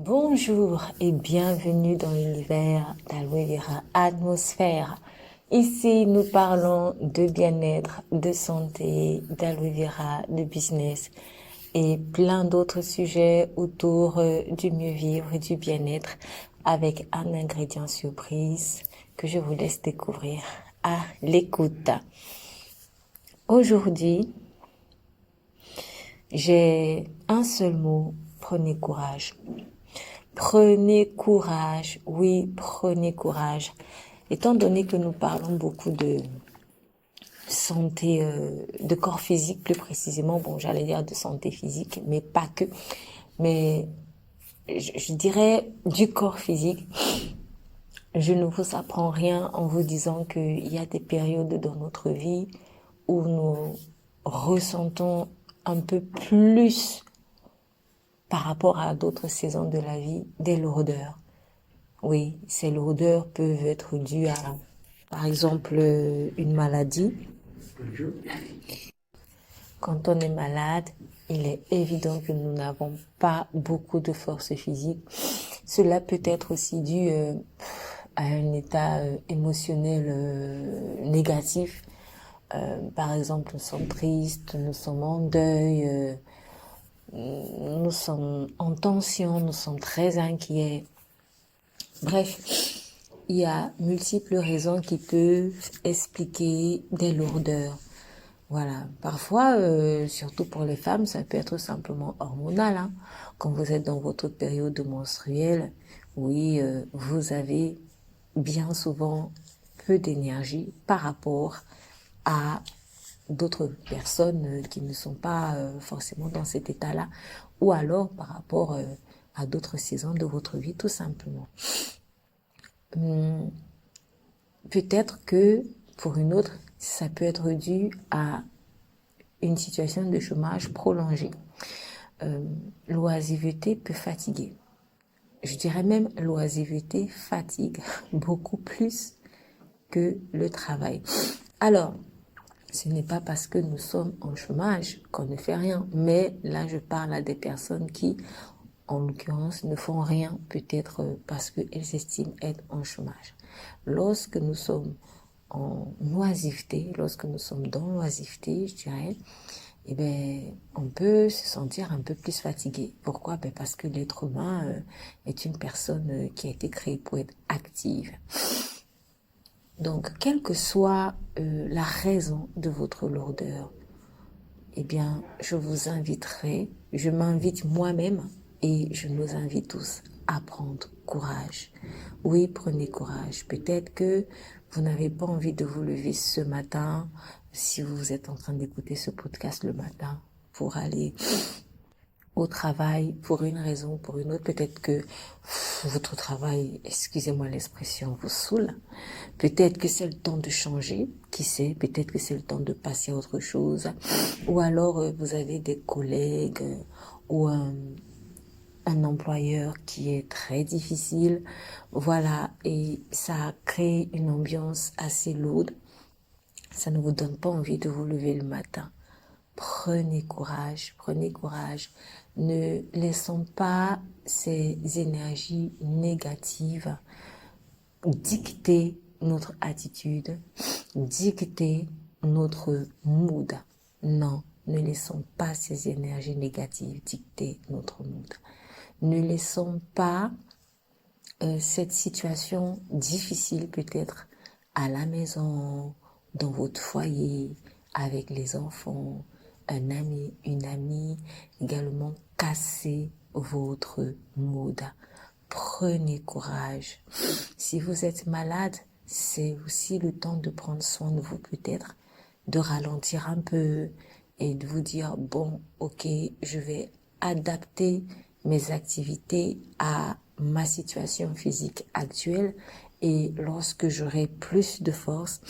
Bonjour et bienvenue dans l'univers d'Aloe Vera Atmosphère. Ici, nous parlons de bien-être, de santé, d'Aloe Vera, de business et plein d'autres sujets autour du mieux vivre et du bien-être avec un ingrédient surprise que je vous laisse découvrir à l'écoute. Aujourd'hui, j'ai un seul mot, prenez courage. Prenez courage, oui, prenez courage. Étant donné que nous parlons beaucoup de santé, de corps physique plus précisément, bon, j'allais dire de santé physique, mais pas que, mais je dirais du corps physique. Je ne vous apprends rien en vous disant qu'il y a des périodes dans notre vie où nous ressentons un peu plus par rapport à d'autres saisons de la vie des lourdeurs. Oui, ces lourdeurs peuvent être dues à, par exemple, une maladie. Quand on est malade, il est évident que nous n'avons pas beaucoup de force physique. Cela peut être aussi dû à un état émotionnel négatif. Par exemple, nous sommes tristes, nous sommes en deuil, nous sommes en tension, nous sommes très inquiets. Bref, il y a multiples raisons qui peuvent expliquer des lourdeurs. Voilà, parfois, surtout pour les femmes, ça peut être simplement hormonal. Hein. Quand vous êtes dans votre période menstruelle, oui, vous avez bien souvent peu d'énergie par rapport à d'autres personnes qui ne sont pas forcément dans cet état-là, ou alors par rapport à d'autres saisons de votre vie, tout simplement. Peut-être que pour une autre, ça peut être dû à une situation de chômage prolongé. L'oisiveté peut fatiguer. Je dirais même l'oisiveté fatigue beaucoup plus que le travail. Alors, ce n'est pas parce que nous sommes en chômage qu'on ne fait rien, mais là je parle à des personnes qui, en l'occurrence, ne font rien, peut-être parce qu'elles estiment être en chômage. Lorsque nous sommes en oisiveté, lorsque nous sommes dans l'oisiveté, je dirais, eh ben, on peut se sentir un peu plus fatigué. Pourquoi? Ben parce que l'être humain est une personne qui a été créée pour être active. Donc, quelle que soit la raison de votre lourdeur, eh bien, je vous inviterai, je m'invite moi-même et je nous invite tous à prendre courage. Oui, prenez courage. Peut-être que vous n'avez pas envie de vous lever ce matin, si vous êtes en train d'écouter ce podcast le matin, pour aller au travail pour une raison ou pour une autre. Peut-être que votre travail, excusez-moi l'expression, vous saoule. Peut-être que c'est le temps de changer, qui sait, peut-être que c'est le temps de passer à autre chose. Ou alors vous avez des collègues ou un employeur qui est très difficile. Voilà, et ça crée une ambiance assez lourde. Ça ne vous donne pas envie de vous lever le matin. Prenez courage, prenez courage. Ne laissons pas ces énergies négatives dicter notre attitude, dicter notre mood. Non, ne laissons pas ces énergies négatives dicter notre mood. Ne laissons pas cette situation difficile peut-être à la maison, dans votre foyer, avec les enfants, un ami, une amie, également casser votre mood. Prenez courage. Si vous êtes malade, c'est aussi le temps de prendre soin de vous peut-être, de ralentir un peu et de vous dire, bon, ok, je vais adapter mes activités à ma situation physique actuelle et lorsque j'aurai plus de force,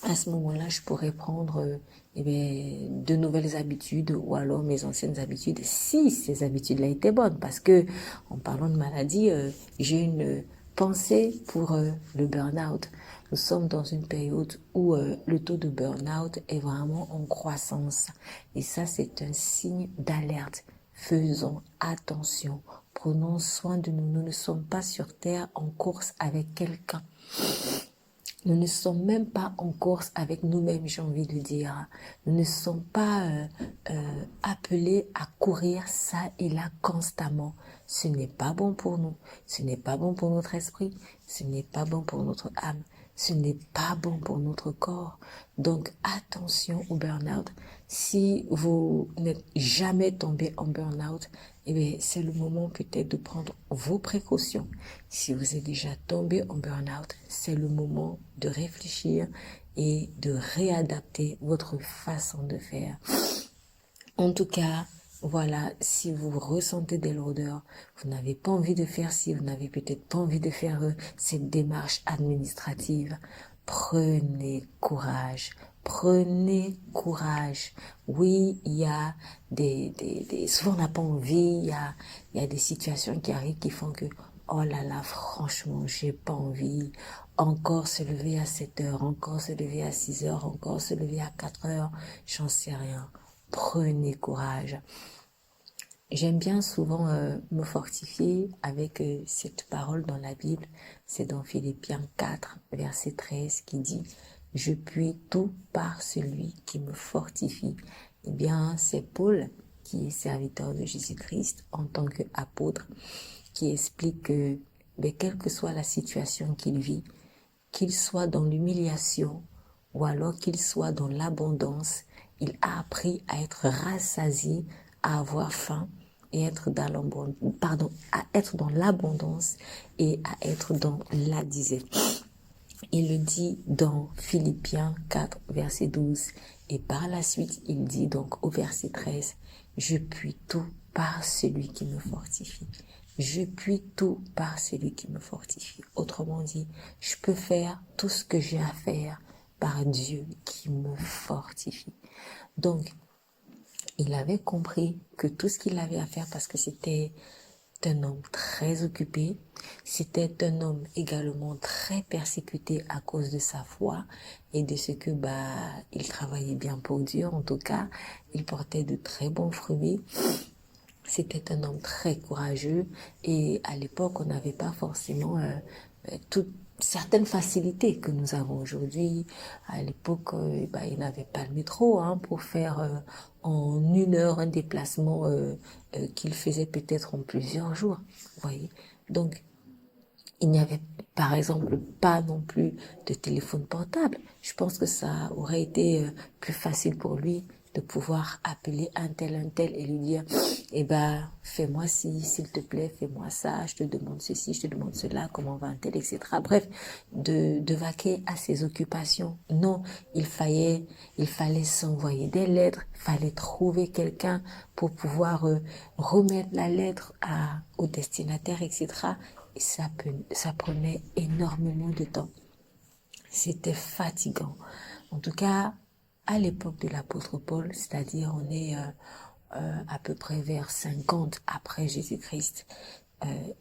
à ce moment-là, je pourrais prendre de nouvelles habitudes ou alors mes anciennes habitudes si ces habitudes-là étaient bonnes. Parce que, en parlant de maladie, j'ai une pensée pour le burn-out. Nous sommes dans une période où le taux de burn-out est vraiment en croissance. Et ça, c'est un signe d'alerte. Faisons attention. Prenons soin de nous. Nous ne sommes pas sur terre en course avec quelqu'un. Nous ne sommes même pas en course avec nous-mêmes, j'ai envie de dire. Nous ne sommes pas appelés à courir ça et là constamment. Ce n'est pas bon pour nous. Ce n'est pas bon pour notre esprit. Ce n'est pas bon pour notre âme. Ce n'est pas bon pour notre corps. Donc attention au burn-out. Si vous n'êtes jamais tombé en burn-out, eh bien, c'est le moment peut-être de prendre vos précautions. Si vous êtes déjà tombé en burn-out, c'est le moment de réfléchir et de réadapter votre façon de faire. En tout cas, voilà, si vous ressentez des lourdeurs, vous n'avez pas envie de faire ci, vous n'avez peut-être pas envie de faire cette démarche administrative, prenez courage. Prenez courage. Oui, il y a souvent on n'a pas envie, il y a des situations qui arrivent qui font que, oh là là, franchement, j'ai pas envie. Encore se lever à 7 heures, encore se lever à 6 heures, encore se lever à 4 heures, j'en sais rien. Prenez courage. J'aime bien souvent me fortifier avec cette parole dans la Bible. C'est dans Philippiens 4, verset 13 qui dit « Je puis tout par celui qui me fortifie ». Eh bien, c'est Paul qui est serviteur de Jésus-Christ en tant qu'apôtre qui explique que quelle que soit la situation qu'il vit, qu'il soit dans l'humiliation ou alors qu'il soit dans l'abondance, il a appris à être rassasié, à avoir faim et être dans à être dans l'abondance et à être dans la disette. Il le dit dans Philippiens 4, verset 12. Et par la suite, il dit donc au verset 13, « Je puis tout par celui qui me fortifie. » Je puis tout par celui qui me fortifie. Autrement dit, je peux faire tout ce que j'ai à faire par Dieu qui me fortifie. Donc, il avait compris que tout ce qu'il avait à faire, parce que c'était un homme très occupé, c'était un homme également très persécuté à cause de sa foi et de ce que il travaillait bien pour Dieu. En tout cas, il portait de très bons fruits. C'était un homme très courageux et à l'époque, on n'avait pas forcément toutes certaines facilités que nous avons aujourd'hui. À l'époque, il n'avait pas le métro pour faire en 1 heure un déplacement qu'il faisait peut-être en plusieurs jours. Vous voyez. Donc, il n'y avait par exemple pas non plus de téléphone portable. Je pense que ça aurait été plus facile pour lui de pouvoir appeler un tel et lui dire fais-moi ci, s'il te plaît, fais-moi ça, je te demande ceci, je te demande cela, comment va un tel, etc. Bref, de vaquer à ses occupations. Non, il fallait s'envoyer des lettres, il fallait trouver quelqu'un pour pouvoir remettre la lettre au destinataire, etc. Et ça prenait énormément de temps. C'était fatigant. En tout cas, à l'époque de l'apôtre Paul, c'est-à-dire on est à peu près vers 50 après Jésus-Christ,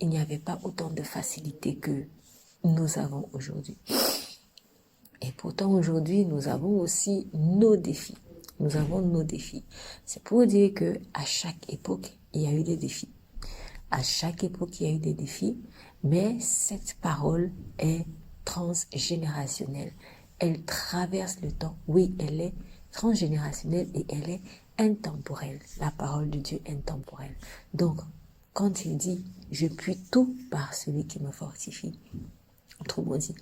il n'y avait pas autant de facilité que nous avons aujourd'hui. Et pourtant aujourd'hui, nous avons aussi nos défis. Nous avons nos défis. C'est pour dire que à chaque époque, il y a eu des défis. À chaque époque, il y a eu des défis, mais cette parole est transgénérationnelle. Elle traverse le temps. Oui, elle est transgénérationnelle et elle est intemporelle. La parole de Dieu est intemporelle. Donc, quand il dit « Je puis tout par celui qui me fortifie », autrement dit,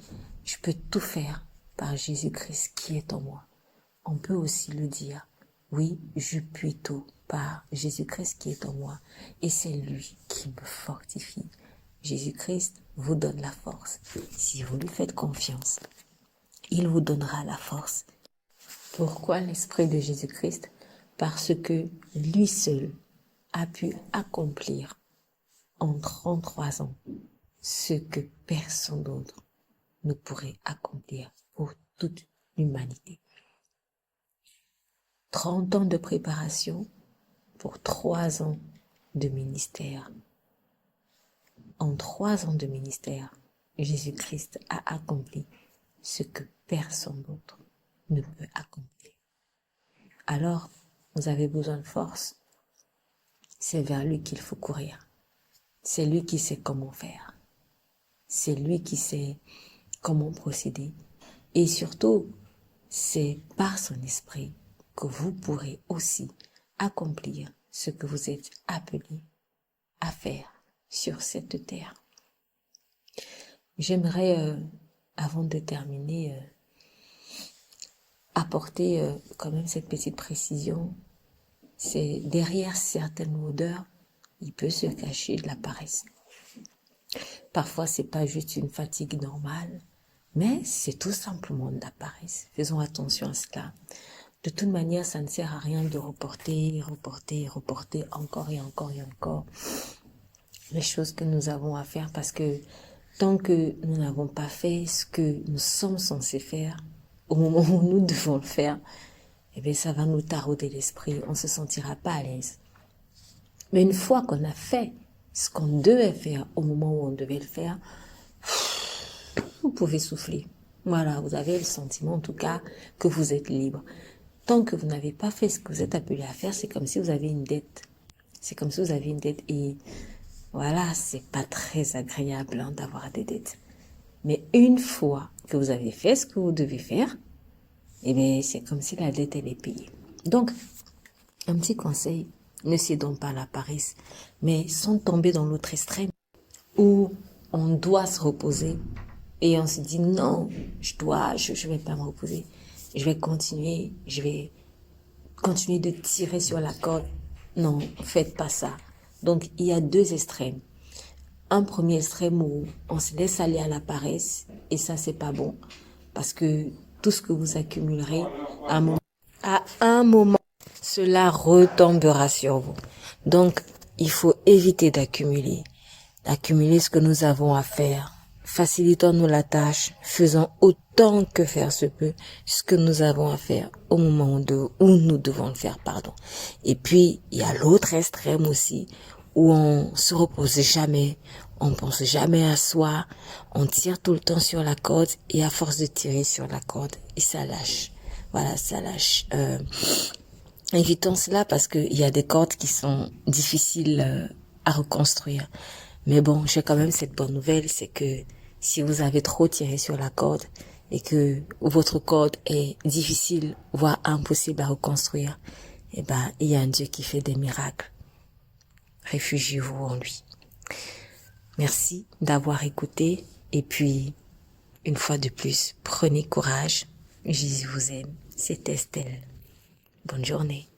je peux tout faire par Jésus-Christ qui est en moi. On peut aussi le dire « Oui, je puis tout par Jésus-Christ qui est en moi et c'est lui qui me fortifie. » Jésus-Christ vous donne la force. Si vous lui faites confiance, il vous donnera la force. Pourquoi l'Esprit de Jésus-Christ? Parce que lui seul a pu accomplir en 33 ans ce que personne d'autre ne pourrait accomplir pour toute l'humanité. 30 ans de préparation pour 3 ans de ministère. En 3 ans de ministère, Jésus-Christ a accompli ce que personne d'autre ne peut accomplir. Alors, vous avez besoin de force. C'est vers lui qu'il faut courir. C'est lui qui sait comment faire. C'est lui qui sait comment procéder. Et surtout, c'est par son esprit que vous pourrez aussi accomplir ce que vous êtes appelé à faire sur cette terre. J'aimerais, avant de terminer, apporter quand même cette petite précision. C'est derrière certaines odeurs, il peut se cacher de la paresse. Parfois, c'est pas juste une fatigue normale, mais c'est tout simplement de la paresse. Faisons attention à cela. De toute manière, ça ne sert à rien de reporter encore et encore et encore les choses que nous avons à faire, parce que tant que nous n'avons pas fait ce que nous sommes censés faire, au moment où nous devons le faire, eh bien, ça va nous tarauder l'esprit, on ne se sentira pas à l'aise. Mais une fois qu'on a fait ce qu'on devait faire au moment où on devait le faire, vous pouvez souffler. Voilà, vous avez le sentiment en tout cas que vous êtes libre. Tant que vous n'avez pas fait ce que vous êtes appelé à faire, c'est comme si vous avez une dette. C'est comme si vous avez une dette et voilà, c'est pas très agréable d'avoir des dettes. Mais une fois que vous avez fait ce que vous devez faire, eh bien, c'est comme si la dette, elle est payée. Donc, un petit conseil, ne cédons pas à la paresse, mais sans tomber dans l'autre extrême où on doit se reposer et on se dit non, je vais pas me reposer. Je vais continuer de tirer sur la corde. Non, faites pas ça. Donc, il y a deux extrêmes. Un premier extrême où on se laisse aller à la paresse et ça, c'est pas bon. Parce que tout ce que vous accumulerez, à un moment, cela retombera sur vous. Donc, il faut éviter d'accumuler ce que nous avons à faire. Facilitons-nous la tâche, faisons autant que faire se peut ce que nous avons à faire au moment où nous devons le faire, pardon. Et puis, il y a l'autre extrême aussi, où on se repose jamais, on pense jamais à soi, on tire tout le temps sur la corde et à force de tirer sur la corde, et ça lâche. Voilà, ça lâche. Évitons cela parce qu'il y a des cordes qui sont difficiles à reconstruire. Mais bon, j'ai quand même cette bonne nouvelle, c'est que si vous avez trop tiré sur la corde et que votre corde est difficile, voire impossible à reconstruire, eh ben, il y a un Dieu qui fait des miracles. Réfugiez-vous en lui. Merci d'avoir écouté et puis, une fois de plus, prenez courage. Jésus vous aime. C'est Estelle. Bonne journée.